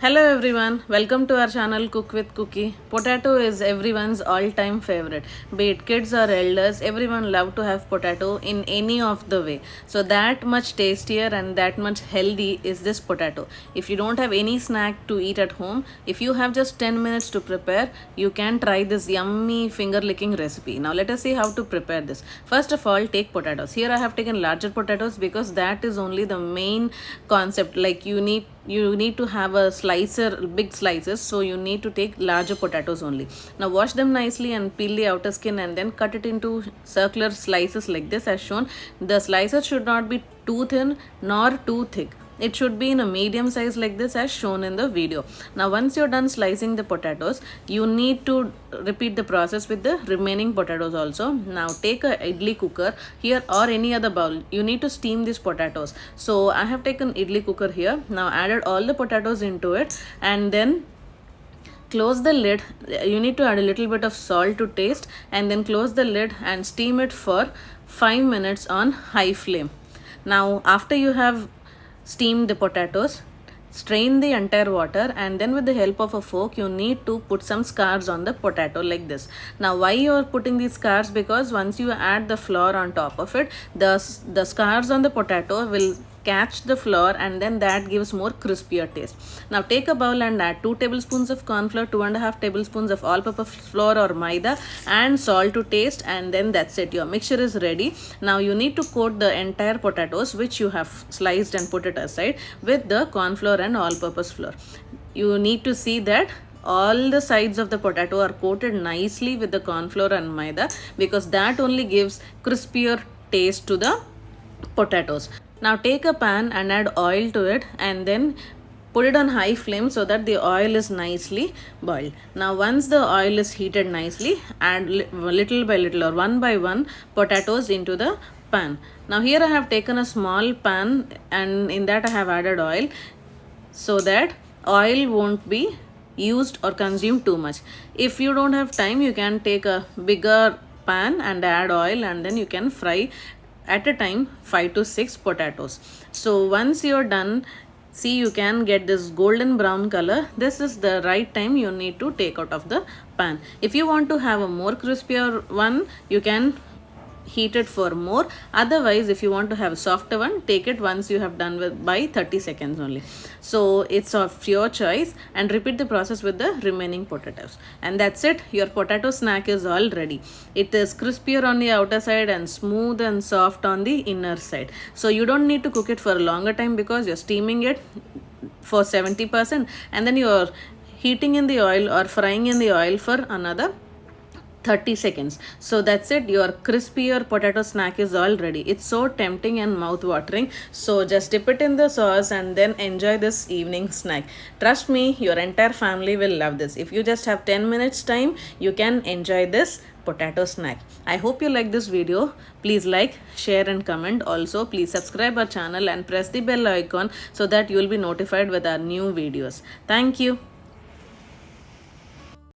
Hello everyone, welcome to our channel Cook with Cookie. Potato is everyone's all-time favorite. Be it kids or elders, everyone love to have potato in any of the way. So that much tastier and that much healthy is this potato. If you don't have any snack to eat at home, if you have just 10 minutes to prepare, you can try this yummy finger-licking recipe. Now let us see how to prepare this. First of all, take potatoes. Here I have taken larger potatoes because that is only the main concept. Like you need to have a slicer, big slices, so you need to take larger potatoes only. Now wash them nicely and peel the outer skin and then cut it into circular slices like this as shown. The slices should not be too thin nor too thick. It should be in a medium size like this as shown in the video. Now once you're done slicing the potatoes, you need to repeat the process with the remaining potatoes also. Now take a idli cooker here or any other bowl. You need to steam these potatoes. So I have taken idli cooker here. Now added all the potatoes into it and then close the lid. You need to add a little bit of salt to taste and then close the lid and steam it for 5 minutes on high flame. Now after you have steam the potatoes, strain the entire water and then with the help of a fork you need to put some scars on the potato like this. Now why you are putting these scars? Because once you add the flour on top of it, the scars on the potato will catch the flour and then that gives more crispier taste. Now take a bowl and add 2 tablespoons of corn flour, 2.5 tablespoons of all-purpose flour or maida and salt to taste, and then that's it. Your mixture is ready. Now you need to coat the entire potatoes which you have sliced and put it aside with the corn flour and all-purpose flour. You need to see that all the sides of the potato are coated nicely with the corn flour and maida because that only gives crispier taste to the potatoes. Now take a pan and add oil to it and then put it on high flame so that the oil is nicely boiled. Now once the oil is heated nicely, add little by little or one by one potatoes into the pan. Now here I have taken a small pan and in that I have added oil so that oil won't be used or consumed too much. If you don't have time, you can take a bigger pan and add oil and then you can fry at a time 5 to 6 potatoes. So once you're done, see, you can get this golden brown color. This is the right time you need to take out of the pan. If you want to have a more crispier one, you can heat it for more. Otherwise, if you want to have a softer one, take it once you have done with by 30 seconds only. So it's of your choice and repeat the process with the remaining potatoes. And that's it. Your potato snack is all ready. It is crispier on the outer side and smooth and soft on the inner side. So you don't need to cook it for a longer time because you're steaming it for 70% and then you're heating in the oil or frying in the oil for another 30 seconds. So that's it. Your crispier potato snack is all ready. It's so tempting and mouth watering. So just dip it in the sauce and then enjoy this evening snack. Trust me, your entire family will love this. If you just have 10 minutes time, you can enjoy this potato snack. I hope you like this video. Please like, share and comment. Also please subscribe our channel and press the bell icon so that you will be notified with our new videos. Thank you.